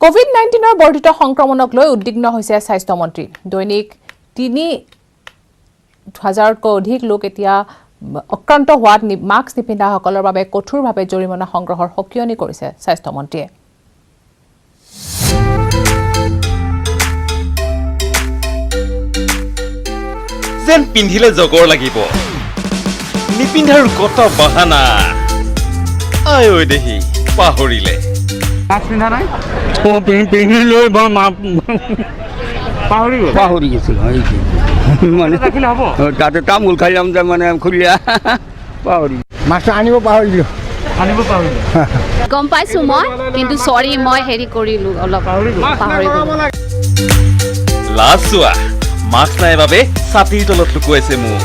COVID-19 বৰ্ধিত সংক্ৰমণক লৈ উদ্বিগ্ন হৈছে স্বাস্থ্য মন্ত্ৰী। দৈনিক ৩,০০০তকৈ অধিক লোক এতিয়া আক্ৰান্ত হোৱাত মাস্ক নিপিন্ধাসকলৰ বাবে কঠোৰভাৱে জৰিমনা সংগ্ৰহৰ সকিয়নি কৰিছে স্বাস্থ্য মন্ত্ৰীয়ে। যেন পিন্ধিলে জগৰ লাগিব, নিপিন্ধাৰ কত বাহানা। আয়ো দেহি পাহৰিলে মাস্ক পিন্ধা নাই পিন্ধি লৈ পাহৰি গৈছিল মানে হ'ব তাতে তামোল খাই যাম যে মানে খুলিয়া পাহৰি মাছটো আনিব পাহৰিলোঁ গম পাইছোঁ মই, কিন্তু চৰি মই হেৰি কৰিলোঁ অলপ পাহৰি গ'লোঁ। লাজ চোৱা, মাস্ক নাই বাবে ছাতিৰ তলত লুকুৱাইছে মোক।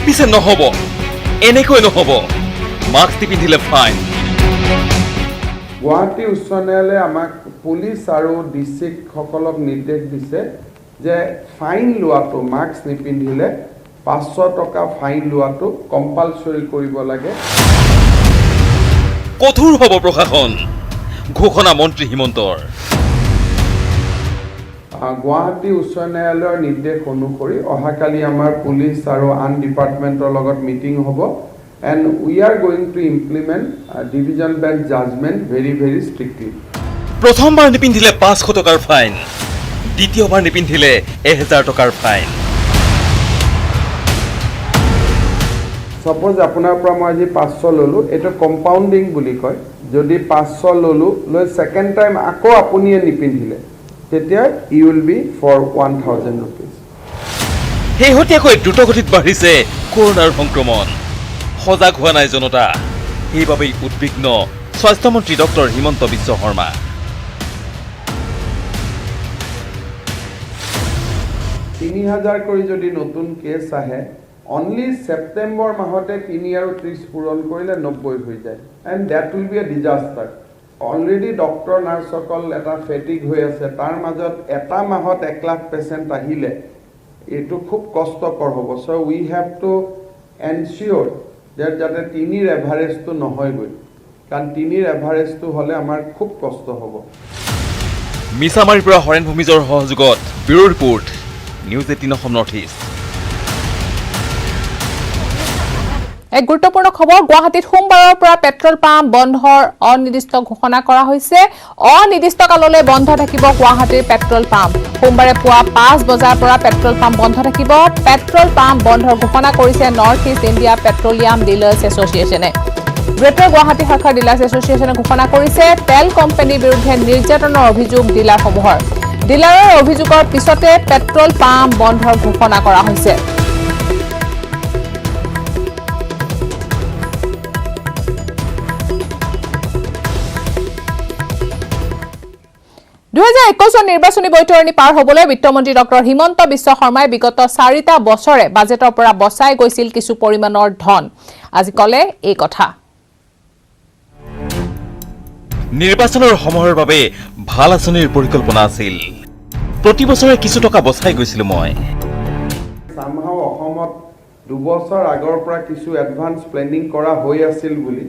পিছে নহ'ব, এনেকৈ নহ'ব, মাস্ক নিপিন্ধিলে ফাইন। গুৱাহাটী উচ্চ ন্যায়ালয়ে আমাক পুলিচ আৰু ডিস্ট্ৰিক্টসকলক নিৰ্দেশ দিছে যে ফাইন লোৱাটো মাস্ক নিপিন্ধিলে 500 টকা ফাইন লোৱাটো কম্পালচৰি কৰিব লাগে। কঠোৰ হ'ব প্ৰশাসন, ঘোষণা মন্ত্ৰী হিমন্তৰ। গুৱাহাটী উচ্চ ন্যায়ালয়ৰ নিৰ্দেশ অনুসৰি অহাকালি আমাৰ পুলিচ আৰু আন ডিপাৰ্টমেণ্টৰ লগত মিটিং হ'ব and we are going to implement division bench judgment very strictly. প্ৰথমবাৰ নিপিন্ধিলে 500 টকাৰ ফাইন, দ্বিতীয়বাৰ নিপিন্ধিলে 1000 টকাৰ ফাইন। Suppose আপোনাৰ পৰা মই আজি 500 ললো, এটা কম্পাউণ্ডিং বুলি কয়। যদি 500 ললো লৈ সেকেন্ড টাইম আকৌ আপুনিয়ে নিপিন্ধিলে তেতিয়া you will be for 1000 rupees. শেহতীয়াকৈ দ্ৰুতগতিত বাঢ়িছে কৰোনাৰ সংক্ৰমণ। সজাগ হোৱা নাই জনতা, সেইবাবেই উদ্বিগ্ন স্বাস্থ্যমন্ত্ৰী ডক্টৰ হিমন্ত বিশ্ব শৰ্মা। তিনি 3000 কৰি যদি নতুন কেছ আহে, অনলি সেপ্টেম্বৰ মাহতে 3 আৰু 30 পূৰণ কৰিলে 90 হৈ যায়, and that will be a disaster. Already doctor নাৰ্ছসকল এটা ফেটিক হৈ আছে, তাৰ মাজত এটা মাহত 1 লাখ পেচেণ্ট আহিলে এইটো খুব কষ্টকৰ হ'ব। চ' উই হেভ টু এনচিয়ৰ যাতে 3ৰ এভাৰেজটো নহয়গৈ, কাৰণ 3ৰ এভাৰেজটো হ'লে আমাৰ খুব কষ্ট হ'ব। মিছামাৰীৰ পৰা হৰেণ ভূমিজৰ সহযোগত bureau report, news 18 Assam north east. এক গুৰুত্বপূৰ্ণ খবৰ, গুৱাহাটীত সোমবাৰৰ পৰা পেট্ৰল পাম্প বন্ধৰ অনিৰ্দিষ্ট ঘোষণা কৰা হৈছে। অনিৰ্দিষ্ট কাললৈ বন্ধ থাকিব গুৱাহাটীৰ পেট্ৰল পাম্প। সোমবাৰে পুৱা 5 বজাৰ পৰা পেট্ৰল পাম্প বন্ধ থাকিব। পেট্ৰল পাম্প বন্ধৰ ঘোষণা কৰিছে north east India petroleum dealers এছ'চিয়েশ্যনে। গ্ৰেটাৰ গুৱাহাটী শাখাৰ ডিলাৰ্ছ এছ'চিয়েশ্যনে ঘোষণা কৰিছে তেল কোম্পানীৰ বিৰুদ্ধে নিৰ্যাতনৰ অভিযোগ ডিলাৰসমূহৰ। ডিলাৰৰ অভিযোগৰ পিছতে পেট্ৰল পাম্প বন্ধৰ ঘোষণা কৰা হৈছে। 2021 নিৰ্বাচনী বৈতৰণি পাৰ হ'বলৈ বিত্তমন্ত্ৰী ডক্টৰ হিমন্ত বিশ্ব শৰ্মাই বিগত 4টা বছৰে বাজেটৰ পৰা বচাই গৈছিল কিছু পৰিমাণৰ ধন। আজি কলে এই কথা। নিৰ্বাচনৰ সময়ৰ বাবে ভাল আঁচনিৰ পৰিকল্পনা আছিল, প্ৰতি বছৰে কিছু টকা বচাই গৈছিল মই। সামহাও অসমত 2 বছৰ আগৰ পৰা কিছু এডভান্স প্লেনিং কৰা হৈ আছিল বুলি,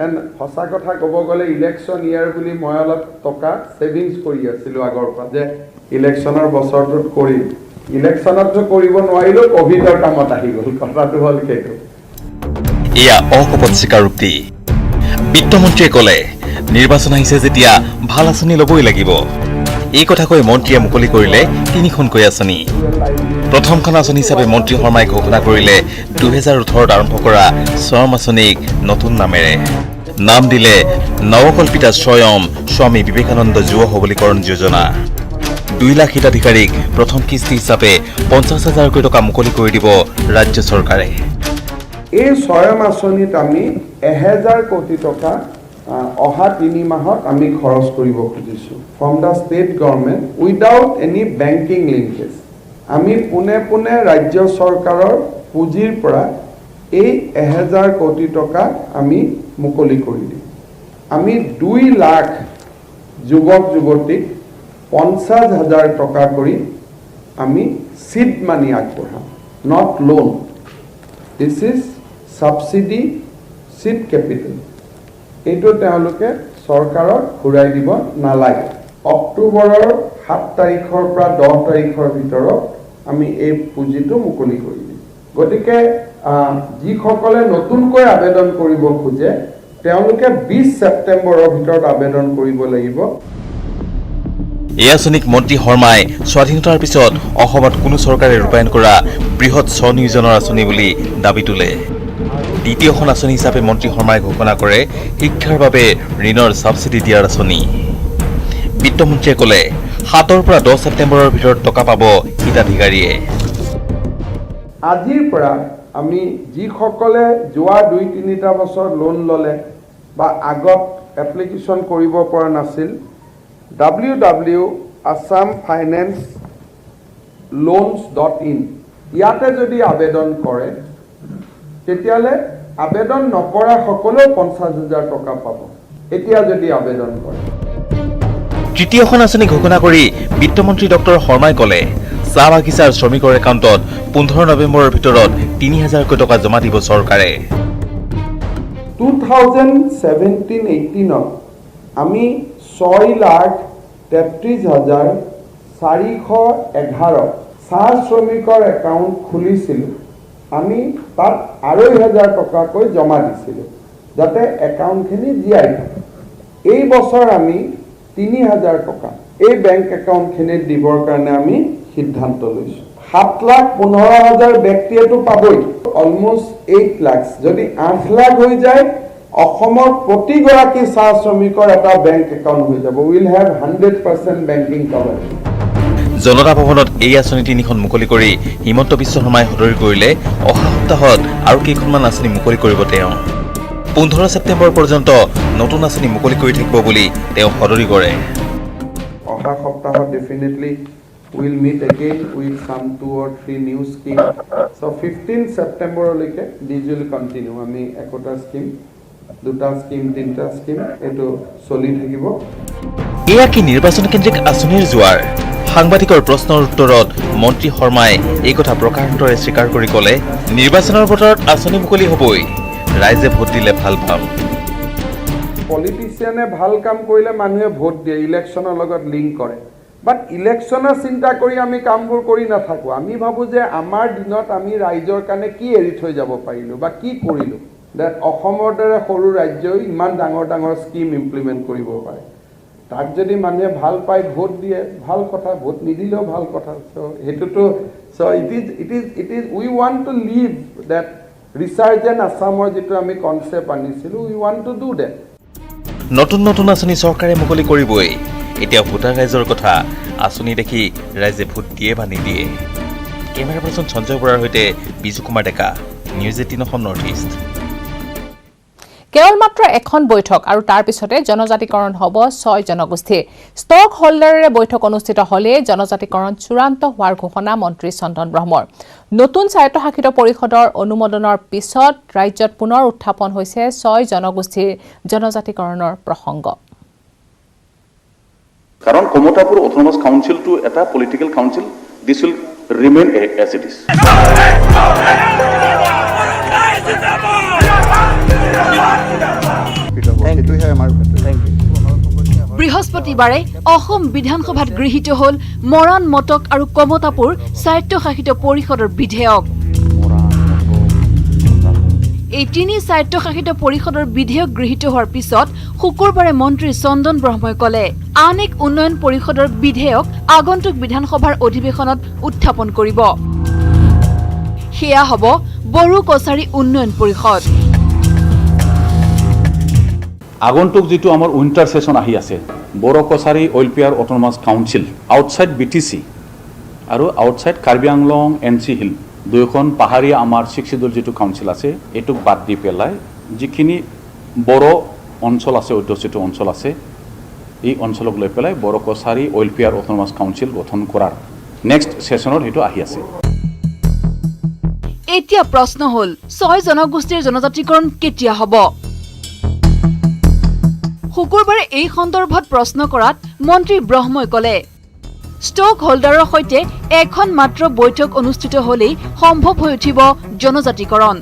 এণ্ড সঁচা কথা ক'ব গ'লে ইলেকশ্যন ইয়াৰ বুলি মই অলপ টকা ছেভিংছ কৰি আছিলোঁ আগৰ পৰা, যে ইলেকশ্যনৰ বছৰটোত কৰিম। ইলেকশ্যনততো কৰিব নোৱাৰিলেও ক'ভিডৰ কামত আহি গ'ল, কথাটো হ'ল সেইটো। এয়া অকপট স্বীকাৰোক্তি। বিত্তমন্ত্ৰীয়ে ক'লে নিৰ্বাচন আহিছে যেতিয়া ভাল আঁচনি ল'বই লাগিব। এই কথা কৈ মন্ত্ৰীয়ে মুকলি কৰিলে 3খনকৈ আঁচনি। প্ৰথমখন আঁচনি হিচাপে মন্ত্ৰী শৰ্মাই ঘোষণা কৰিলে 2018ত আৰম্ভ কৰা স্বয়ম আঁচনিক নতুন নামেৰে। নাম দিলে নৱকল্পিতা স্বয়ম স্বামী বিবেকানন্দ যুৱ সবলীকৰণ যোজনা। 2 লাখ হিতাধিকাৰীক প্ৰথম কিস্তি হিচাপে 50,000কৈ টকা মুকলি কৰি দিব ৰাজ্য চৰকাৰে। এই স্বয়ম আঁচনিত আমি 1000 কোটি টকা অহা 3 মাহত আমি খৰচ কৰিব খুজিছোঁ from the state government without any banking linkage. আমি পোনে ৰাজ্য চৰকাৰৰ পুঁজিৰ পৰা এই 1000 কোটি টকা আমি মুকলি কৰি দিম। আমি 2 লাখ যুৱক যুৱতীক 50,000 টকা কৰি আমি সিড মানি আগবঢ়াম, not loan. This is subsidy seed capital. এইটো তেওঁলোকে চৰকাৰক ঘূৰাই দিব নালাগে। অক্টোবৰৰ 7 তাৰিখৰ পৰা 10 তাৰিখৰ ভিতৰত আমি এই পুঁজিটো মুকলি কৰি দিম। গতিকে যিসকলে নতুনকৈ আবেদন কৰিব খোজে তেওঁলোকে 20 ছেপ্টেম্বৰৰ ভিতৰত আবেদন কৰিব লাগিব। এই আঁচনিক মন্ত্ৰী শৰ্মাই স্বাধীনতাৰ পিছত অসমত কোনো চৰকাৰে ৰূপায়ণ কৰা বৃহৎ স্বনিয়োজনৰ আঁচনি বুলি দাবী তোলে। দ্বিতীয়খন আঁচনি হিচাপে মন্ত্ৰী শৰ্মাই ঘোষণা কৰে শিক্ষাৰ বাবে ঋণৰ ছাবচিডি দিয়াৰ আঁচনি। বিত্তমন্ত্ৰীয়ে ক'লে 7 পৰা 10 ছেপ্টেম্বৰৰ ভিতৰত টকা পাব হিতাধিকাৰীয়ে। আজিৰ পৰা আমি যিসকলে যোৱা 2-3টা বছৰ লোন ল'লে বা আগত এপ্লিকেশ্যন কৰিব পৰা নাছিল, www.assamfinance.loans.in ইয়াতে যদি আবেদন কৰে তেতিয়ালে আবেদন নকৰা সকলেও 50,000 টকা পাব এতিয়া যদি আবেদন কৰে। তৃতীয়খন আঁচনি ঘোষণা কৰি বিত্তমন্ত্ৰী ডক্টৰ শৰ্মাই ক'লে চাহ বাগিচাৰ শ্ৰমিকৰ একাউণ্টত 15 নৱেম্বৰৰ ভিতৰত 3,000 টকা জমা দিব চৰকাৰে। 2017-18 আমি 6,33,411 চাহ শ্ৰমিকৰ একাউণ্ট খুলিছিলোঁ। আমি তাত 2,500 টকাকৈ জমা দিছিলোঁ যাতে একাউণ্টখিনি জীয়াই থাকে। এই বছৰ আমি 3,000 টকা এই বেংক একাউণ্টখিনিত দিবৰ কাৰণে আমি সিদ্ধান্ত লৈছোঁ। 7,15,000 ব্যক্তিয়েতো পাবই, অলমোষ্ট 8 লাখ। যদি 8 লাখ হৈ যায় অসমৰ প্ৰতিগৰাকী চাহ শ্ৰমিকৰ এটা বেংক একাউণ্ট হৈ যাব। Will have 100% banking coverage. জনতা ভৱনত এই আঁচনি 3খন মুকলি কৰি হিমন্ত বিশ্ব শৰ্মাই সদৰি কৰিলে অহা সপ্তাহত আৰু কেইখনমান আঁচনি মুকলি কৰিব তেওঁ। 15 ছেপ্টেম্বৰ পৰ্যন্ত নতুন আঁচনি মুকলি কৰি থাকিব বুলি তেওঁ সদৰি কৰে। অহা সপ্তাহত definitely will meet again with some 2 or 3 new scheme. So 15 ছেপ্টেম্বৰলৈকে দিজ উইল কণ্টিনিউ। আমি একোটা স্কিম, 2টা স্কিম, 3টা স্কিম এইটো চলি থাকিব। এয়া কি নিৰ্বাচন কেন্দ্ৰিক আঁচনিৰ জোৱাৰ? সাংবাদিকৰ প্ৰশ্নৰ উত্তৰত মন্ত্ৰী শৰ্মাই এই কথা প্ৰকাৰান্তৰে স্বীকাৰ কৰি ক'লে নিৰ্বাচনৰ বতৰত আঁচনি মুকলি হ'বই, ৰাইজে ভোট দিলে ভাল পাম। পলিটিচিয়ানে ভাল কাম কৰিলে মানুহে ভোট দিয়ে, ইলেকশ্যনৰ লগত লিংক কৰে। বাট ইলেকশ্যনৰ চিন্তা কৰি আমি কামবোৰ কৰি নাথাকোঁ। আমি ভাবোঁ যে আমাৰ দিনত আমি ৰাইজৰ কাৰণে কি এৰি থৈ যাব পাৰিলোঁ বা কি কৰিলোঁ দেট অসমৰ দৰে সৰু ৰাজ্যই ইমান ডাঙৰ ডাঙৰ স্কিম ইমপ্লিমেণ্ট কৰিব পাৰে। তাক যদি মানুহে ভাল পায় ভোট দিয়ে ভাল কথা, ভোট নিদিলেও ভাল কথা। চ' সেইটোতো it is we want to leave that resurgent আছামৰ যিটো আমি কনচেপ্ট আনিছিলোঁ, we want to do that. নতুন নতুন আঁচনি চৰকাৰে মুকলি কৰিবই। এতিয়া ভোটাৰ ৰাইজৰ কথা, আঁচনি দেখি ৰাইজে ভোট দিয়ে বা নিদিয়ে। কেমেৰা পাৰ্চন সঞ্জয় বৰাৰ সৈতে Biju Kumar Deka, news 18 Assam north east. কেৱল মাত্ৰ এখন বৈঠক আৰু তাৰ পিছতে জনজাতিকৰণ হ'ব 6 জনগোষ্ঠীৰ। ষ্টক হোল্ডাৰেৰে বৈঠক অনুষ্ঠিত হ'লে জনজাতিকৰণ চূড়ান্ত হোৱাৰ ঘোষণা মন্ত্ৰী চন্দন ব্ৰহ্মৰ। নতুন স্বায়ত্তশাসিত পৰিষদৰ অনুমোদনৰ পিছত ৰাজ্যত পুনৰ উত্থাপন হৈছে 6 জনগোষ্ঠীৰ জনজাতিকৰণৰ প্ৰসংগ। কাৰণ কমতাপুৰ অটোনমাস কাউন্সিলটো এটা political council, this will remain as it is. বৃহস্পতিবাৰে অসম বিধানসভাত গৃহীত হ'ল মৰাণ, মটক আৰু কমতাপুৰ স্বায়ত্তশাসিত পৰিষদৰ বিধেয়ক। এই 3 স্বায়ত্তশাসিত পৰিষদৰ বিধেয়ক গৃহীত হোৱাৰ পিছত শুকুৰবাৰে মন্ত্ৰী চন্দন ব্ৰহ্মই ক'লে আন এক উন্নয়ন পৰিষদৰ বিধেয়ক আগন্তুক বিধানসভাৰ অধিৱেশনত উত্থাপন কৰিব। সেয়া হ'ব বড়ো কছাৰী উন্নয়ন পৰিষদ। আগন্তুক যিটো আমাৰ উইণ্টাৰ সেশ্যন আহি আছে, Bodo Kachari welfare autonomous council outside BTC আৰু outside Karbi Anglong NC hill, দুয়োখন পাহাৰীয়া আমাৰ 6 শিডিউল যিটো কাউন্সিল আছে, এইটোক বাদ দি পেলাই যিখিনি বড়ো অঞ্চল আছে, অধ্যুষিত অঞ্চল আছে, এই অঞ্চলক লৈ পেলাই Bodo Kachari welfare autonomous council গঠন কৰাৰ নেক্সট সেশ্যনত সেইটো আহি আছে। এতিয়া প্ৰশ্ন হ'ল 6 জনগোষ্ঠীৰ জনজাতিকৰণ কেতিয়া হ'ব? শুকুৰবাৰে এই সন্দৰ্ভত প্ৰশ্ন কৰাত মন্ত্ৰী ব্ৰহ্মই ক'লে ষ্টক হোল্ডাৰৰ সৈতে এখন মাত্ৰ বৈঠক অনুষ্ঠিত হ'লেই সম্ভৱ হৈ উঠিব জনজাতিকৰণ।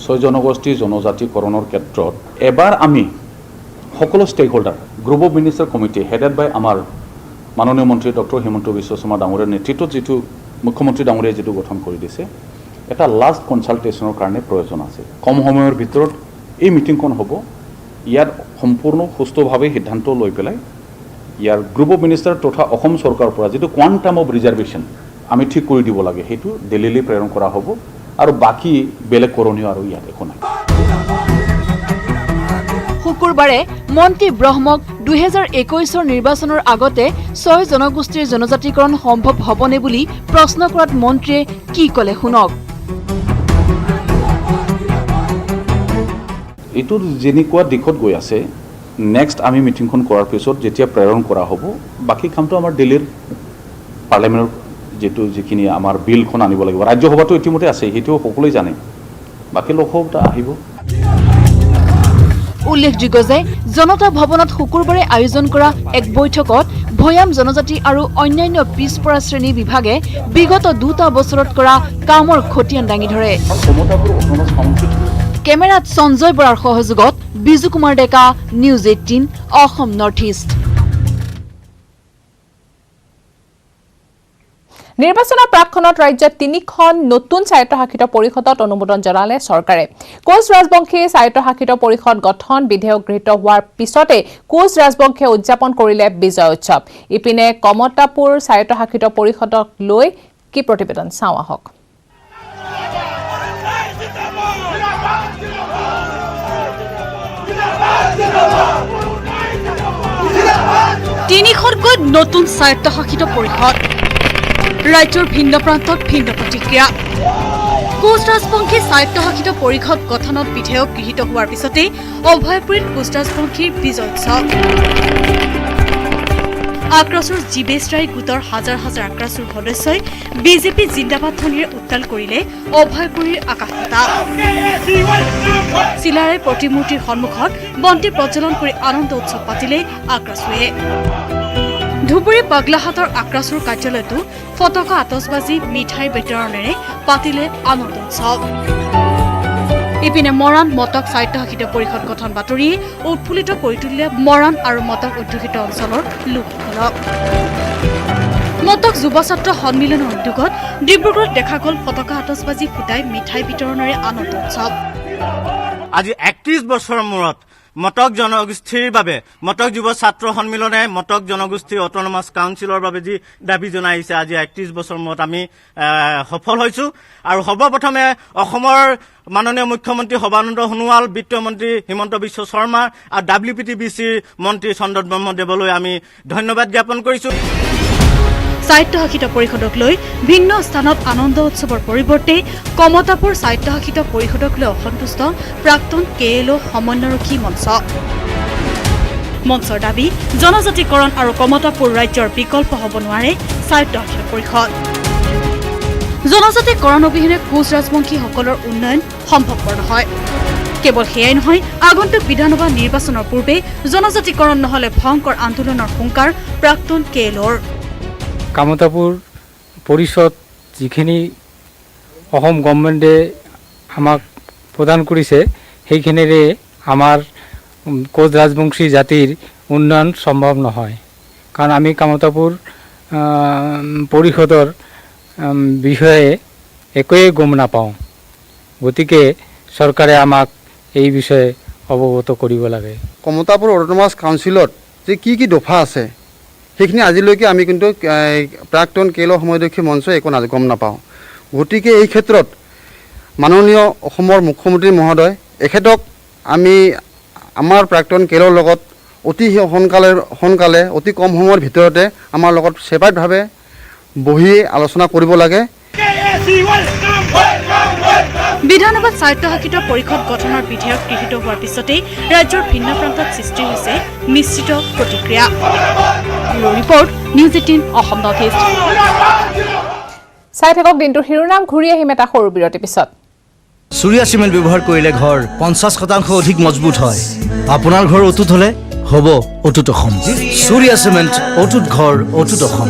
6 জনগোষ্ঠী জনজাতিকৰণৰ ক্ষেত্ৰত এবাৰ আমি সকলো stakeholder group of minister committee headed by আমাৰ মাননীয় মন্ত্ৰী ডক্টৰ হিমন্ত বিশ্ব শৰ্মা ডাঙৰীয়াৰ নেতৃত্বত যিটো মুখ্যমন্ত্ৰী ডাঙৰীয়াই যিটো গঠন কৰি দিছে এটা লাষ্ট কনচাল্টেশ্যনৰ কাৰণে প্ৰয়োজন আছে। কম সময়ৰ ভিতৰত এই মিটিংখন হ'ব। ইয়াত সম্পূৰ্ণ সুস্থভাৱে সিদ্ধান্ত লৈ পেলাই ইয়াৰ গ্ৰুপ অফ মিনিষ্টাৰ তথা অসম চৰকাৰৰ পৰা যিটো কোৱাণ্টাম অফ ৰিজাৰ্ভেশ্যন আমি ঠিক কৰি দিব লাগে সেইটো দিল্লীলৈ প্ৰেৰণ কৰা হ'ব আৰু বাকী বেলেগ কৰণীয় আৰু ইয়াত একো নাই। শুকুৰবাৰে মন্ত্ৰী ব্ৰহ্মক 2021 নিৰ্বাচনৰ আগতে 6 জনগোষ্ঠীৰ জনজাতিকৰণ সম্ভৱ হ'বনে বুলি প্ৰশ্ন কৰাত মন্ত্ৰীয়ে কি ক'লে শুনক। এইটো যেনেকুৱা দিশত গৈ আছে নেক্সট আমি মিটিংখন কৰাৰ পিছত যেতিয়া প্ৰেৰণ কৰা হ'ব বাকী কামটো আমাৰ দিল্লীৰ পাৰ্লিয়ামেণ্টৰ যিখিনি আমাৰ বিলখন আনিব লাগিব। ৰাজ্যসভাটো ইতিমধ্যে আছে, সেইটো সকলোৱে জানে, বাকী লোকসভা আহিব। উল্লেখযোগ্য যে জনতা ভৱনত শুকুৰবাৰে আয়োজন কৰা এক বৈঠকত ভৈয়াম জনজাতি আৰু অন্যান্য পিছপৰা শ্ৰেণী বিভাগে বিগত 2টা বছৰত কৰা কামৰ খতিয়ান দাঙি ধৰে। কেমেৰাত সঞ্জয় বৰাৰ সহযোগত Biju Kumar Deka, news 18 Assam north east. নিৰ্বাচনৰ প্ৰাকখনত ৰাজ্যত 3খন নতুন স্বায়ত্তশাসিত পৰিষদত অনুমোদন জনালে চৰকাৰে। কোচ ৰাজবংশী স্বায়ত্তশাসিত পৰিষদ গঠন বিধেয়ক গৃহীত হোৱাৰ পিছতে কোচ ৰাজবংশীয়ে উদযাপন কৰিলে বিজয় উৎসৱ। ইপিনে কমতাপুৰ স্বায়ত্তশাসিত পৰিষদক লৈ কি প্ৰতিবেদন চাওঁ আহক। তিনিখনকৈ নতুন স্বায়ত্তশাসিত পৰিষদ, ৰাজ্যৰ ভিন্ন প্ৰান্তত ভিন্ন প্ৰতিক্ৰিয়া। কোচ ৰাজবংশী স্বায়ত্তশাসিত পৰিষদ গঠনত বিধেয়ক গৃহীত হোৱাৰ পিছতে অভয়পুৰীত কোচ ৰাজবংশীৰ বিজয় উৎসৱ। আক্ৰাছুৰ জীৱেশ ৰায় গোটৰ হাজাৰ হাজাৰ আক্ৰাছুৰ সদস্যই বিজেপি জিন্দাবাদ ধ্বনিৰে উত্তাল কৰিলে অভয়পুৰীৰ আকাশ বতাহ। চিলাৰায় প্ৰতিমূৰ্তিৰ সন্মুখত বন্তি প্ৰজ্বলন কৰি আনন্দ উৎসৱ পাতিলে আক্ৰাছুৱে। ধুবুৰী পাগলাহাটৰ আক্ৰাছুৰ কাৰ্যালয়তো ফটকা আতচবাজি মিঠাইৰ বিতৰণেৰে পাতিলে আনন্দ উৎসৱ। ইপিনে মৰাণ মটক স্বায়ত্তশাসিত পৰিষদ গঠন বাতৰিয়ে উৎফুল্লিত কৰি তুলিলে মৰাণ আৰু মটক অধ্যুষিত অঞ্চলৰ লোকসকলক। মটক যুৱ ছাত্ৰ সন্মিলনৰ উদ্যোগত ডিব্ৰুগড়ত দেখা গ'ল ফটকা আতচবাজি ফুটাই মিঠাই বিতৰণেৰে আনন্দ উৎসৱ। আজি 31 বছৰৰ মূৰত মটক জনগোষ্ঠীৰ বাবে মটক যুৱ ছাত্ৰ সন্মিলনে মটক জনগোষ্ঠীৰ অট'নমাছ কাউন্সিলৰ বাবে যি দাবী জনাই আহিছে, আজি 31 বছৰ মূৰত আমি সফল হৈছো। আৰু সৰ্বপ্ৰথমে অসমৰ মাননীয় মুখ্যমন্ত্ৰী সৰ্বানন্দ সোণোৱাল, বিত্তমন্ত্ৰী হিমন্ত বিশ্ব শৰ্মা আৰু WPTBCৰ মন্ত্ৰী চন্দন ব্ৰহ্মদেৱলৈ আমি ধন্যবাদ জ্ঞাপন কৰিছো। স্বায়ত্তশাসিত পৰিষদক লৈ ভিন্ন স্থানত আনন্দ উৎসৱৰ পৰিৱৰ্তে কমতাপুৰ স্বায়ত্তশাসিত পৰিষদক লৈ অসন্তুষ্ট প্ৰাক্তন KLO সমন্বয়ৰক্ষী মঞ্চৰ দাবী জনজাতিকৰণ আৰু কমতাপুৰ ৰাজ্যৰ বিকল্প হ'ব নোৱাৰে স্বায়ত্তশাসিত পৰিষদ। জনজাতিকৰণ অবিহনে কোচ ৰাজবংশীসকলৰ উন্নয়ন সম্ভৱপৰ নহয়। কেৱল সেয়াই নহয়, আগন্তুক বিধানসভা নিৰ্বাচনৰ পূৰ্বে জনজাতিকৰণ নহ'লে ভয়ংকৰ আন্দোলনৰ হুংকাৰ প্ৰাক্তন KLOৰ। কামতাপুৰ পৰিষদ যিখিনি অসম গভৰ্ণমেণ্টে আমাক প্ৰদান কৰিছে সেইখিনিৰে আমাৰ কোচ ৰাজবংশী জাতিৰ উন্নয়ন সম্ভৱ নহয়, কাৰণ আমি কামতাপুৰ পৰিষদৰ বিষয়ে একোৱেই গম নাপাওঁ। গতিকে চৰকাৰে আমাক এই বিষয়ে অৱগত কৰিব লাগে। কমতাপুৰ অট'নমাছ কাউন্সিলত যে কি দফা আছে সেইখিনি আজিলৈকে আমি কিন্তু প্ৰাক্তন KLO সমন্বয়ৰক্ষী মঞ্চই একো গম নাপাওঁ। গতিকে এই ক্ষেত্ৰত মাননীয় অসমৰ মুখ্যমন্ত্ৰী মহোদয় এখেতক আমি আমাৰ প্ৰাক্তন KLOৰ লগত অতি সোনকালে অতি কম সময়ৰ ভিতৰতে আমাৰ লগত ছেপাৰেটভাৱে বহি আলোচনা কৰিব লাগে। বিধানসভাত স্বায়ত্তশাসিত পৰিষদ গঠনৰ বিধেয়ক গৃহীত হোৱাৰ পিছতেই ৰাজ্যৰ ভিন্ন প্ৰান্তত সৃষ্টি হৈছে মিশ্ৰিত প্ৰতিক্ৰিয়া। Report news 18 Assam north east. চাই থাকক দিনটোৰ শিৰোনাম, ঘূৰি আহিম এটা সৰু বিৰতিৰ পিছত। চুৰিয়া চিমেণ্ট ব্যৱহাৰ কৰিলে ঘৰ 50% অধিক মজবুত হয়। আপোনাৰ ঘৰ অটুট হ'লে হ'ব অটুট অসম। চুৰিয়া চিমেণ্ট, অটুট ঘৰ, অটুট অসম।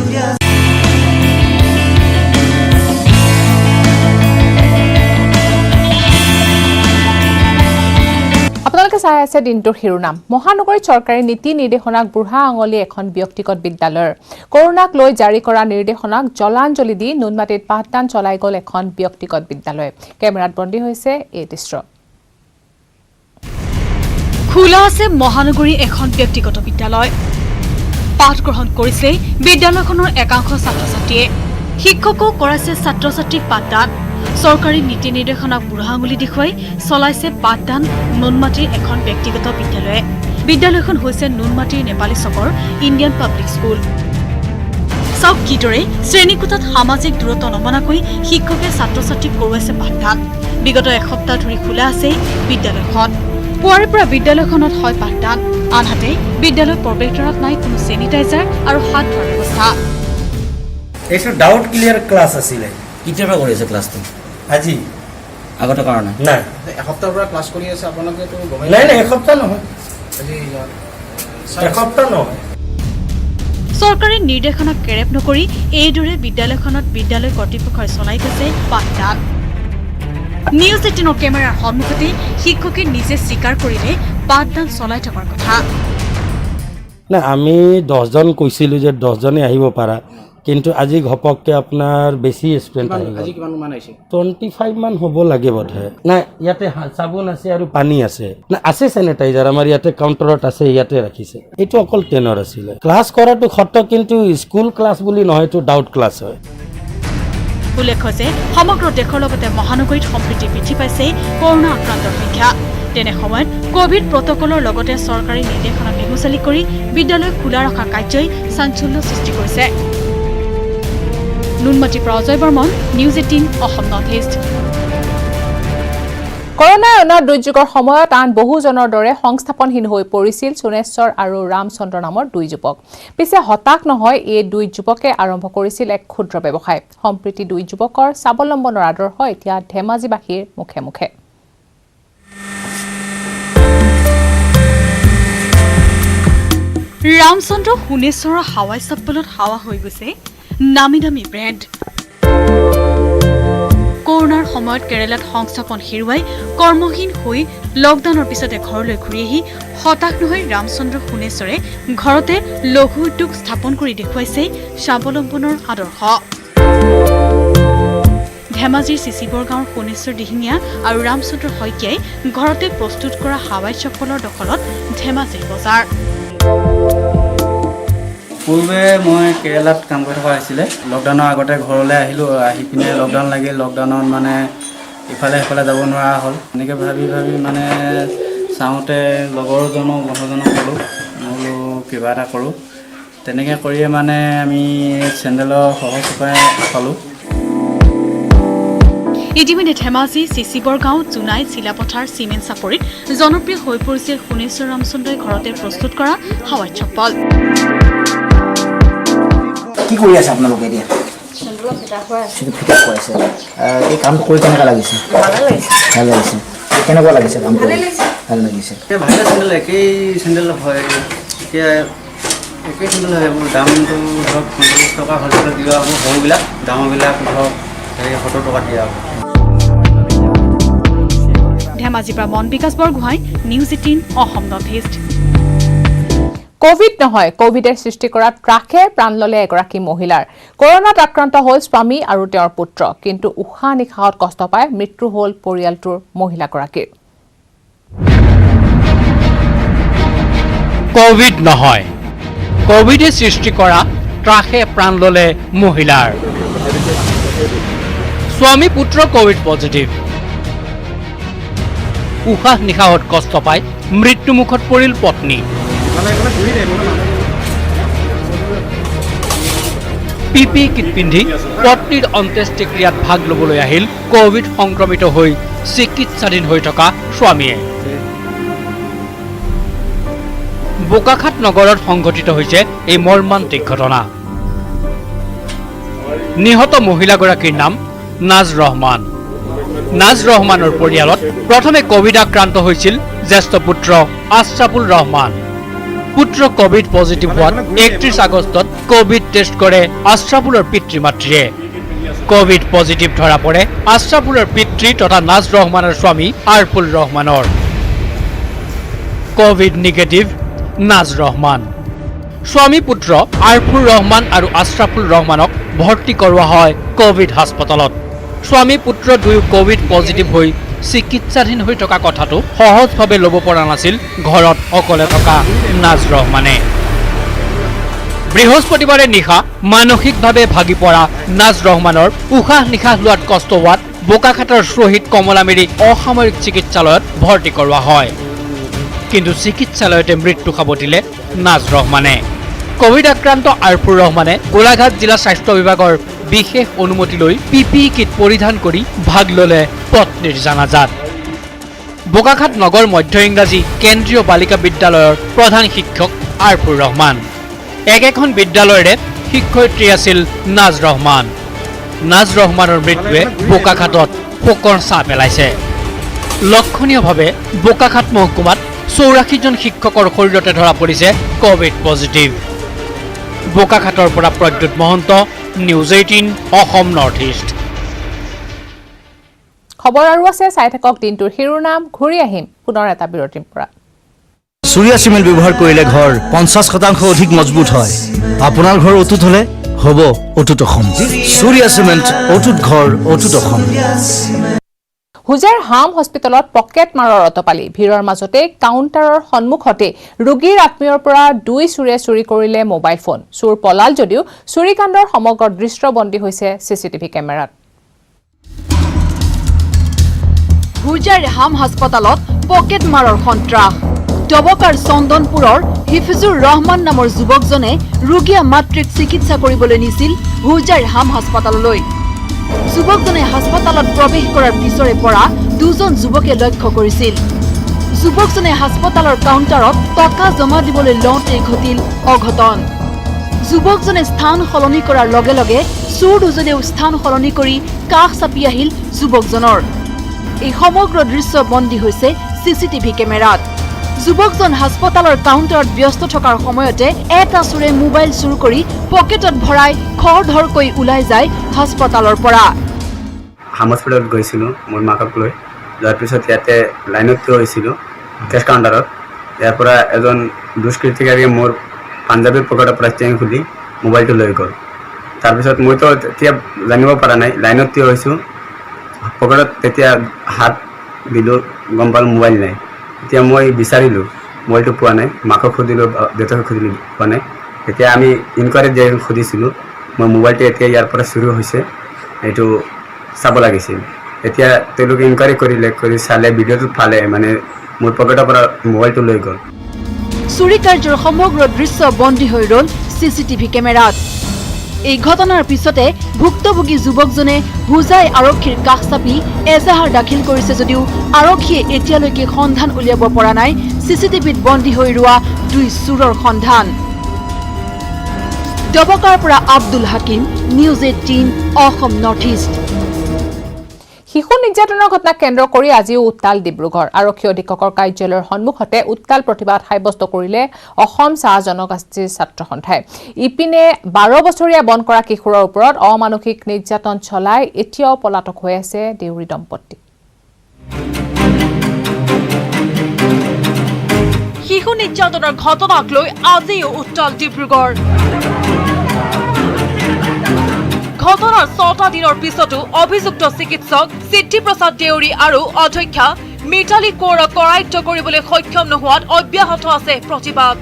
আপোনালোকে চাই আছে দিনটোৰ শিৰোনাম। মহানগৰীত চৰকাৰী নীতি নিৰ্দেশনাক বুঢ়া আঙুলি এখন ব্যক্তিগত বিদ্যালয়ৰ। কৰোনাক লৈ জাৰি কৰা নিৰ্দেশনাক জলাঞ্জলি দি নুনমাটিত পাঠদান চলাই গ'ল এখন ব্যক্তিগত বিদ্যালয়। কেমেৰাত বন্দী হৈছে এই দৃশ্য। খোলা আছে মহানগৰী এখন ব্যক্তিগত বিদ্যালয়। পাঠ গ্ৰহণ কৰিছে বিদ্যালয়খনৰ একাংশ ছাত্ৰ ছাত্ৰীয়ে। শিক্ষকো কৰাইছে ছাত্ৰ ছাত্ৰীক পাঠদান। চৰকাৰী নীতি নিৰ্দেশনাক বুঢ়া আঙুলি দেখুৱাই চলাইছে পাঠদান নুনমাটিৰ এখন ব্যক্তিগত বিদ্যালয়ে। বিদ্যালয়খন হৈছে নুনমাটিৰ নেপালী চকৰ ইণ্ডিয়ান পাব্লিক স্কুল। চাওক কিদৰে শ্ৰেণীকোঠাত সামাজিক দূৰত্ব নমনাকৈ শিক্ষকে ছাত্ৰ ছাত্ৰীক কৰোৱাইছে পাঠদান। বিগত এসপ্তাহ ধৰি খোলা আছে বিদ্যালয়খন। পুৱাৰে পৰা বিদ্যালয়খনত হয় পাঠদান, আনহাতে বিদ্যালয়ৰ প্ৰৱেশদ্বাৰত নাই কোনো চেনিটাইজাৰ আৰু হাত ধোৱাৰ ব্যৱস্থা। এইটো ডাউট ক্লিয়াৰ ক্লাছ আছিলে। কেতিয়াৰ পৰা কৰি আছে ক্লাছটো? আজি আগতে কৰা নাই? নাই, এসপ্তাহৰ পৰা ক্লাছ কৰি আছে আপোনালোকেতো গমেই নাই নাই, এসপ্তাহ নহয়, এসপ্তাহ নহয়। চৰকাৰী নিৰ্দেশনাক কেৰেপ নকৰি এইদৰে বিদ্যালয়খনত বিদ্যালয় কৰ্তৃপক্ষই চলাই গৈছে পাঠদান। নিউজ 18 কেমেৰাৰ সন্মুখতে শিক্ষকে নিজে স্বীকাৰ কৰিলে পাঠদান চলাই থকাৰ কথা। নাই, আমি 10জন কৈছিলোঁ যে 10জনে আহিব পাৰা, কিন্তু আজি ঘপককৈ আপোনাৰ বেছি ষ্টুডেণ্ট আহি গ'ল। 25 মান হ'ব লাগে বোধহয়। নাই, ইয়াতে চাবোন আছে আৰু পানী আছে। নাই, আছে চেনিটাইজাৰ, আমাৰ ইয়াতে কাউণ্টাৰত আছে, ইয়াতে ৰাখিছে। এইটো অকল 10ৰ আছিলে। ক্লাছ কৰাটো সত্য, কিন্তু স্কুল ক্লাছ বুলি নহয়, এইটো ডাউট ক্লাছ হয়। উল্লেখ্য যে সমগ্ৰ দেশৰ লগতে মহানগৰীত সম্প্ৰীতি বৃদ্ধি পাইছে কৰোনা আক্ৰান্তৰ সংখ্যা। তেনে সময়ত কোভিড প্ৰটকলৰ লগতে চৰকাৰী নিৰ্দেশনা বেহুচালি কৰি বিদ্যালয় খোলা ৰখাৰ কাৰ্যই চাঞ্চল্য সৃষ্টি কৰিছে। নুনমাটিৰ পৰা Ajay Barman, news 18 Assam north east. কৰোনাৰ অন্য দুৰ্যোগৰ সময়ত আন বহুজনৰ দৰে সংস্থাপনহীন হৈ পৰিছিল সোণেশ্বৰ আৰু ৰামচন্দ্ৰ নামৰ দুই যুৱক। পিছে হতাশ নহয় এই দুই যুৱকে আৰম্ভ কৰিছিল এক ক্ষুদ্ৰ ব্যৱসায়। সম্প্ৰীতি দুই যুৱকৰ স্বাৱলম্বনৰ আদৰ্শ এতিয়া ধেমাজিবাসীৰ মুখে মুখে। ৰামচন্দ্ৰ সোণেশ্বৰৰ হাৱাই চপ্পলত হাৱা হৈ গৈছে নামী দামী ব্ৰেণ্ড। কৰোনাৰ সময়ত কেৰালাত সংস্থাপন হেৰুৱাই কৰ্মহীন হৈ লকডাউনৰ পিছতে ঘৰলৈ ঘূৰি আহি হতাশ নহয় ৰামচন্দ্ৰ সোণেশ্বৰে ঘৰতে লঘু উদ্যোগ স্থাপন কৰি দেখুৱাইছে স্বাৱলম্বনৰ আদৰ্শ। ধেমাজিৰ চিচিবৰ গাঁৱৰ সোণেশ্বৰ দিহিঙীয়া আৰু ৰামচন্দ্ৰ শইকীয়াই ঘৰতে প্ৰস্তুত কৰা হাৱাই চপ্পলৰ দখলত ধেমাজিৰ বজাৰ। পূৰ্বে মই কেৰেলাত কাম কৰি থকা হৈছিলে। লকডাউনৰ আগতে ঘৰলৈ আহিলোঁ, আহি পিনে লকডাউন লাগিল। লকডাউনত মানে ইফালে সিফালে যাব নোৱাৰা হ'ল। এনেকৈ ভাবি মানে চাওঁতে লগৰজনক বন্ধুজনক ক'লোঁ, মই বোলো কিবা এটা কৰোঁ। তেনেকৈ কৰিয়ে মানে আমি চেণ্ডেলৰ সহজ উপায় পালোঁ। ইতিমধ্যে ধেমাজি চিচিবৰ গাঁও, জোনাই, চিলাপথাৰ, চিমেণ্ট চাপৰিত জনপ্ৰিয় হৈ পৰিছে সোণেশ্বৰ ৰামচন্দ্ৰই ঘৰতে প্ৰস্তুত কৰা হাৱাই চপ্পল। কি কৰি আছে আপোনালোকে এতিয়া? ফিটা হৈ আছে। এই কামটো কৰি কেনেকুৱা লাগিছে? ভাল লাগিছে। কেনেকুৱা লাগিছে কামটো? ভাল লাগিছে। ভালে চেণ্ডেল একেই চেণ্ডেল হয়, এতিয়া একেই চেণ্ডেল হয়। এইবোৰ দামটো ধৰক 50 টকা হ'লচেলত দিয়া হ'ব, সৰুবিলাক ডাঙৰবিলাক ধৰক 70 টকা দিয়া হ'ব। ধেমাজিৰ পৰা Mon Bikash Borgohain, news 18 Assam north east. Covid নহয়, কোভিডে সৃষ্টি কৰা ত্ৰাসে প্ৰাণ ললে এগৰাকী মহিলাৰ। কৰোনাত আক্ৰান্ত হ'ল স্বামী আৰু তেওঁৰ পুত্ৰ, কিন্তু উশাহ নিশাহত কষ্ট পাই মৃত্যু হ'ল পৰিয়ালটোৰ মহিলাগৰাকীৰ। কোভিড নহয়, কোভিডে সৃষ্টি কৰা ত্ৰাসে প্ৰাণ ললে মহিলাৰ। স্বামী পুত্ৰ কোভিড পজিটিভ। উশাহ নিশাহত কষ্ট পাই মৃত্যুমুখত পৰিল পত্নী। পিপি কিট পিন্ধি পত্নীৰ অন্ত্যেষ্টিক্ৰিয়াত ভাগ ল'বলৈ আহিল কোভিড সংক্ৰমিত হৈ চিকিৎসাধীন হৈ থকা স্বামীয়ে। বোকাখাট নগৰত সংঘটিত হৈছে এই মৰ্মান্তিক ঘটনা। নিহত মহিলাগৰাকীৰ নাম নাজ ৰহমান। নাজ ৰহমানৰ পৰিয়ালত প্ৰথমে কোভিড আক্ৰান্ত হৈছিল জ্যেষ্ঠ পুত্ৰ আশৰাফুল ৰহমান। পুত্ৰ কোভিড পজিটিভ হোৱাত 31 আগষ্টত কোভিড টেষ্ট কৰে আশৰাফুলৰ পিতৃ মাতৃয়ে। কোভিড পজিটিভ ধৰা পৰে আশৰাফুলৰ পিতৃ তথা নাজ ৰহমানৰ স্বামী আৰফুল ৰহমানৰ। কোভিড নিগেটিভ নাজ ৰহমান। স্বামী পুত্ৰ আৰফুল ৰহমান আৰু আশৰাফুল ৰহমানক ভৰ্তি কৰোৱা হয় কোভিড হাস্পতালত। স্বামী পুত্ৰ দুয়ো কোভিড পজিটিভ হৈ চিকিৎসাধীন হৈ থকা কথাটো সহজভাৱে ল'ব পৰা নাছিল ঘৰত অকলে থকা নাজ ৰহমানে। বৃহস্পতিবাৰে নিশা মানসিকভাৱে ভাগি পৰা নাজ ৰহমানৰ উশাহ নিশাহ লোৱাত কষ্ট হোৱাত বোকাখাটৰ শ্বহীদ কমলামেৰী অসামৰিক চিকিৎসালয়ত ভৰ্তি কৰোৱা হয়। কিন্তু চিকিৎসালয়তে মৃত্যু সাৱটিলে নাজ ৰহমানে। কোভিড আক্ৰান্ত আৰফুৰ ৰহমানে গোলাঘাট জিলা স্বাস্থ্য বিভাগৰ বিশেষ অনুমতি লৈ PPE কিট পৰিধান কৰি ভাগ ল'লে পত্নীৰ জানাজাত। বোকাখাট নগৰ মধ্য ইংৰাজী কেন্দ্ৰীয় বালিকা বিদ্যালয়ৰ প্ৰধান শিক্ষক আৰফুৰ ৰহমান। একেখন বিদ্যালয়ৰে শিক্ষয়িত্ৰী আছিল নাজ ৰহমান। নাজ ৰহমানৰ মৃত্যুৱে বোকাখাটত শোকৰ ছাঁ পেলাইছে। লক্ষণীয়ভাৱে বোকাখাট মহকুমাত 84জন শিক্ষকৰ শৰীৰতে ধৰা পৰিছে কোভিড পজিটিভ। বোকাখাটৰ পৰা Pradyut Mahanta, news 18 Assam north east. খবৰ আৰু আছে, চাই থাকক দিনটোৰ শিৰোনাম। ঘূৰি আহিম পুনৰ এটা বিৰতিৰ পৰা। চুৰিয়া চিমেণ্ট ব্যৱহাৰ কৰিলে ঘৰ 50% অধিক মজবুত হয়। আপোনাৰ ঘৰ অটুট হলে হ'ব অটুট অসম। চুৰিয়া চিমেণ্ট, অটুট ঘৰ, অটুট অসম। হুজাৰ হাম হস্পিটেলত পকেট মাৰৰ অতপালি। ভিৰৰ মাজতে কাউণ্টাৰৰ সন্মুখতে ৰোগীৰ আত্মীয়ৰ পৰা 2 চোৰে চুৰি কৰিলে মোবাইল ফোন। চোৰ পলাল যদিও চুৰিকাণ্ডৰ সমগ্ৰ দৃশ্যবন্দী হৈছে CCTV কেমেৰাত। হুজাৰ হাম হাস্পতালত পকেট মাৰৰ সন্ত্ৰাস। ডবকাৰ চন্দনপুৰৰ হিফিজুৰ ৰহমান নামৰ যুৱকজনে ৰোগীয়া মাতৃক চিকিৎসা কৰিবলৈ নিছিল হুজাৰ হাম হাস্পতাললৈ। যুৱকজনে হাস্পতালত প্ৰৱেশ কৰাৰ পিছৰে পৰা 2জন যুৱকে লক্ষ্য কৰিছিল। যুৱকজনে হাস্পতালৰ কাউণ্টাৰত টকা জমা দিবলৈ লওঁতে ঘটিল অঘটন। যুৱকজনে স্থান সলনি কৰাৰ লগে লগে চোৰ দুজনেও স্থান সলনি কৰি কাষ চাপি আহিল যুৱকজনৰ। এই সমগ্ৰ দৃশ্য বন্দী হৈছে CCTV কেমেৰাত। যুৱকজন হাস্পতালৰ কাউণ্টাৰত ব্যস্ত থকাৰ সময়তে এটা চোৰে মোবাইল চুৰ কৰি পকেটত ভৰাই খৰধৰকৈ ওলাই যায় হাস্পতালৰ পৰা। হাম হস্পিটেলত গৈছিলোঁ মোৰ মাকক লৈ। যোৱাৰ পিছত ইয়াতে লাইনত থিয় হৈছিলোঁ কেছ কাউণ্টাৰত। ইয়াৰ পৰা এজন দুষ্কৃতিকাৰীয়ে মোৰ পাঞ্জাৱীৰ পকেটৰ পৰা চেইন খুলি মোবাইলটো লৈ গ'ল। তাৰপিছত মইতো তেতিয়া জানিব পৰা নাই, লাইনত থিয় হৈছোঁ, পকেটত তেতিয়া হাত দিলোঁ, গম পালোঁ মোবাইল নাই। এতিয়া মই বিচাৰিলোঁ, মোবাইলটো পোৱা নাই। মাকক সুধিলোঁ, দেউতাকক সুধিলোঁ, পোৱা নাই। এতিয়া আমি ইনকুৱাৰীত যাই সুধিছিলোঁ, মোৰ মোবাইলটো এতিয়া ইয়াৰ পৰা চুৰি হৈছে, এইটো চাব লাগিছিল। এতিয়া তেওঁলোকে ইনকুৱাৰী কৰি চালে, ভিডিঅ'টো পালে, মানে মোৰ পকেটৰ পৰা মোবাইলটো লৈ গ'ল। চুৰি কাৰ্যৰ সমগ্ৰ দৃশ্য বন্দী হৈ ৰ'ল CCTV কেমেৰাত। এই ঘটনাৰ পিছতে ভুক্তভোগী যুৱকজনে হুজাই আৰক্ষীৰ কাষ চাপি এজাহাৰ দাখিল কৰিছে যদিও আৰক্ষীয়ে এতিয়ালৈকে সন্ধান উলিয়াব পৰা নাই CCTVত বন্দী হৈ ৰোৱা 2 চোৰৰ সন্ধান। ডবকাৰ পৰা Abdul Hakim, news 18 Assam north east. শিশু নিৰ্যাতনৰ ঘটনাক কেন্দ্ৰ কৰি আজিও উত্তাল ডিব্ৰুগড়। আৰক্ষী অধীক্ষকৰ কাৰ্যালয়ৰ সন্মুখতে উত্তাল প্ৰতিবাদ সাব্যস্ত কৰিলে অসম চাহ জনগোষ্ঠীৰ ছাত্ৰ সন্থাই। ইপিনে 12 বছৰীয়া বন কৰা কিশোৰৰ ওপৰত অমানসিক নিৰ্যাতন চলাই এতিয়াও পলাতক হৈ আছে দেউৰী দম্পতি। শিশু নিৰ্যাতনৰ ঘটনাক লৈ আজিও উত্তাল ডিব্ৰুগড়। ঘটনাৰ 6টা দিনৰ পিছতো অভিযুক্ত চিকিৎসক সিদ্ধিপ্ৰসাদ দেউৰী আৰু অধ্যক্ষা মিতালী কৌৰক কৰায়ত্ব কৰিবলৈ সক্ষম নোহোৱাত অব্যাহত আছে প্ৰতিবাদ।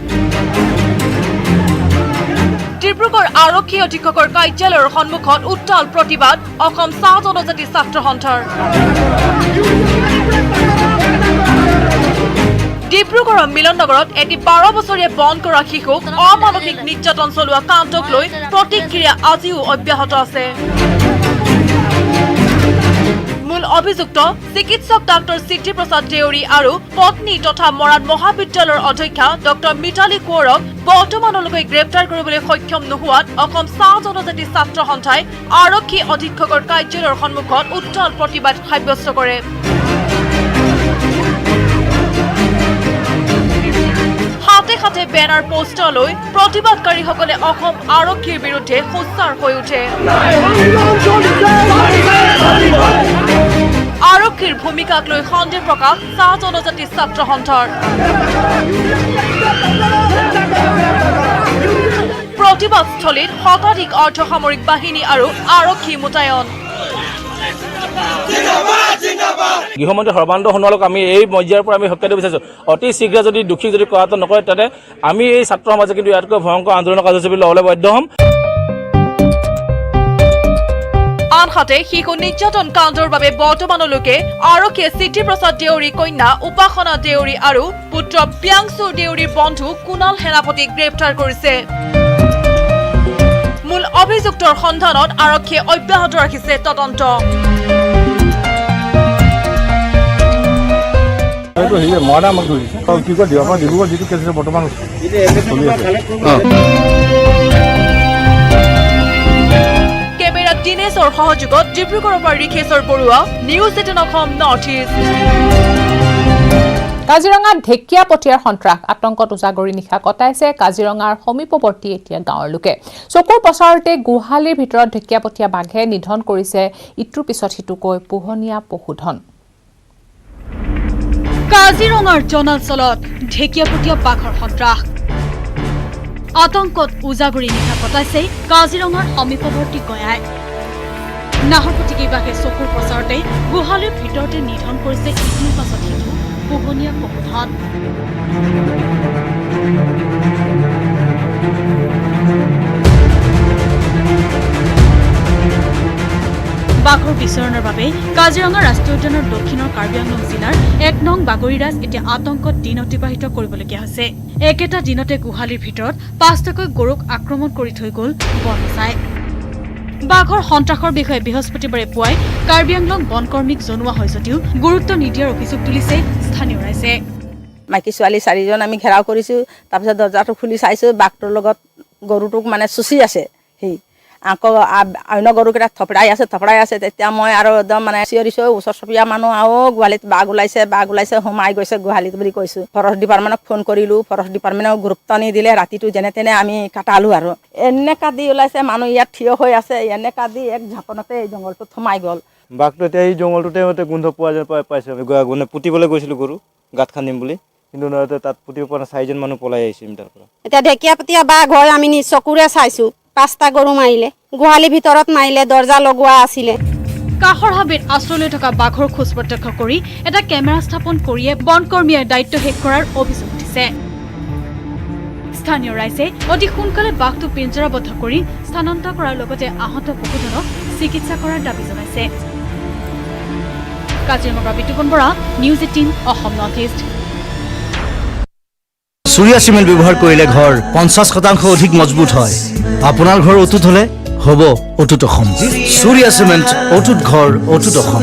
ডিব্ৰুগড় আৰক্ষী অধীক্ষকৰ কাৰ্যালয়ৰ সন্মুখত উত্তাল প্ৰতিবাদ অসম চাহ জনজাতি ছাত্ৰ সন্থাৰ। ডিব্ৰুগড়ৰ মিলন নগৰত এটি 12 বছৰীয়া বন কৰা শিশুক অমানসিক নিৰ্যাতন চলোৱা কাণ্ডক লৈ প্ৰতিক্ৰিয়া আজিও অব্যাহত আছে। মূল অভিযুক্ত চিকিৎসক ডাক্তৰ সিদ্ধি প্ৰসাদ দেউৰী আৰু পত্নী তথা মৰাণ মহাবিদ্যালয়ৰ অধ্যক্ষা ডক্টৰ মিতালী কোঁৱৰক বৰ্তমানলৈকে গ্ৰেপ্তাৰ কৰিবলৈ সক্ষম নোহোৱাত অসম চাহ জনজাতি ছাত্ৰ সন্থাই আৰক্ষী অধীক্ষকৰ কাৰ্যালয়ৰ সন্মুখত উত্তাল প্ৰতিবাদ সাব্যস্ত কৰে। হাতে হাতে বেনাৰ পোষ্টাৰ লৈ প্ৰতিবাদকাৰীসকলে অসম আৰক্ষীৰ বিৰুদ্ধে সোচ্চাৰ হৈ উঠে। আৰক্ষীৰ ভূমিকাক লৈ সন্দেহ প্ৰকাশ চাহ জনজাতি ছাত্ৰ সন্থাৰ। প্ৰতিবাদস্থলীত শতাধিক অৰ্ধসামৰিক বাহিনী আৰু আৰক্ষী মোতায়ন। গৃহমন্ত্ৰী সৰ্বানন্দ সোণোৱালক আমি এই পৰ্যায়ৰ পৰা আমি হত্যা দিব বিচাৰিছোঁ। অতি শীঘ্ৰে যদি দোষী যদি কৰাটো নকৰে তেনে আমি এই ছাত্ৰ সমাজে কিন্তু ইয়াতকৈ ভয়ংকৰ আন্দোলনৰ কাৰ্যসূচী ল'বলৈ বাধ্য হ'ম। আনহাতে শিশু নিৰ্যাতন কাণ্ডৰ বাবে বৰ্তমানলৈকে আৰক্ষীয়ে সিদ্ধি প্ৰসাদ দেউৰী কন্যা উপাসনা দেউৰী আৰু পুত্ৰ প্ৰিয়াংশু দেউৰীৰ বন্ধু কুণাল সেনাপতিক গ্ৰেপ্তাৰ কৰিছে। মূল অভিযুক্তৰ সন্ধানত আৰক্ষীয়ে অব্যাহত ৰাখিছে তদন্ত। কেমেৰাত দিনেশৰ সহযোগত ডিব্ৰুগড়ৰ পৰা Rishweswar Barua, news 18 Assam north east. কাজিৰঙাত ঢেকীয়াপতীয়াৰ সন্ত্ৰাস আতংকত উজাগৰি নিশা কটাইছে কাজিৰঙাৰ সমীপৱৰ্তী এতিয়া গাঁৱৰ লোকে। চকুৰ পচাৰতে গোহালিৰ ভিতৰত ঢেকীয়াপতীয়া বাঘে নিধন কৰিছে ইটোৰ পিছত সিটোকৈ পোহনীয়া পশুধন। কাজিৰঙাৰ জনাঞ্চলত ঢেকীয়াপতীয়া বাঘৰ সন্ত্ৰাস আতংকত উজাগৰি নিশা কটাইছে কাজিৰঙাৰ সমীপৱৰ্তী গয়াই। নাহৰপুতিকি বাঘে চকুৰ পচাৰতে গোহালিৰ ভিতৰতে নিধন কৰিছে ইটোৰ পাছত সিটো পোহনীয়া পশুধন। বাঘৰ বিচৰণৰ বাবে কাজিৰঙা ৰাষ্ট্ৰীয় উদ্যানৰ দক্ষিণৰ কাৰ্বি আংলং জিলাৰ 1 নং বাগৰিৰাজ এতিয়া আতংকত দিন অতিবাহিত কৰিবলগীয়া হৈছে। একেটা দিনতে গোহালিৰ ভিতৰত 5টাকৈ গৰুক আক্ৰমণ কৰি থৈ গ'ল বনচাই। বাঘৰ সন্ত্ৰাসৰ বিষয়ে বৃহস্পতিবাৰে পুৱাই কাৰ্বি আংলং বনকৰ্মীক জনোৱা হয় যদিও গুৰুত্ব নিদিয়াৰ অভিযোগ তুলিছে স্থানীয় ৰাইজে। মাইকী ছোৱালী 4জন আমি ঘেৰাও কৰিছোঁ। তাৰপিছত দৰ্জাটো খুলি চাইছোঁ, বাঘটোৰ লগত গৰুটোক মানে চুচি আছে। সি আকৌ অন্য গৰুকেইটাক থপৰাই আছে। তেতিয়া মই আৰু একদম মানে চিঞৰিছোঁ, ওচৰ চুবুৰীয়া মানুহ আৰু গোহালিত বাঘ ওলাইছে সোমাই গৈছে গোহালিত বুলি কৈছোঁ। ফৰেষ্ট ডিপাৰ্টমেণ্টক ফোন কৰিলোঁ, ফৰেষ্ট ডিপাৰ্টমেণ্টক গুৰুত্ব নিদিলে। ৰাতিটো যেনে তেনে আমি কাটালোঁ আৰু এনেকা দি ওলাইছে। মানুহ ইয়াত থিয় হৈ আছে, এনেকা দি এক ঝাপনতে এই জংঘলটোত সোমাই গ'ল। বাঘটো এতিয়া এই জংঘলটোতে গোন্ধ পোৱা যেন পাইছোঁ। আমি পুতিবলৈ গৈছিলোঁ গৰু গাঁত খান্দিম বুলি, কিন্তু তাত পুতিব পৰা 4জন মানুহ পলাই আহিছিল তাৰ পৰা। এতিয়া ঢেকীয়াপতীয়া বাঘ হয়, আমি নিজ চকুৰে চাইছোঁ। 5টা গৰু মাৰিলে, গোহালিৰ ভিতৰত মাৰিলে, দৰ্জা লগোৱা আছিলে। কাষৰ হাবিত আশ্ৰয় লৈ থকা বাঘৰ খোজ প্ৰত্যক্ষ কৰি এটা কেমেৰা স্থাপন কৰিয়ে বনকৰ্মীয়ে দায়িত্ব শেষ কৰাৰ অভিযোগ উঠিছে। স্থানীয় ৰাইজে অতি সোনকালে বাঘটো পিঞ্জৰাবদ্ধ কৰি স্থানান্তৰ কৰাৰ লগতে আহত পশুধনক চিকিৎসা কৰাৰ দাবী জনাইছে। কাজিৰঙাৰ পৰা Bitupan Bora, news 18 Assam north east. চুৰিয়া চিমেণ্ট ব্যৱহাৰ কৰিলে ঘৰ 50% অধিক মজবুত হয়। আপোনাৰ ঘৰ অটুট হ'লে হ'ব অটুট অসম। চুৰিয়া চিমেণ্ট, অটুট ঘৰ, অটুট অসম।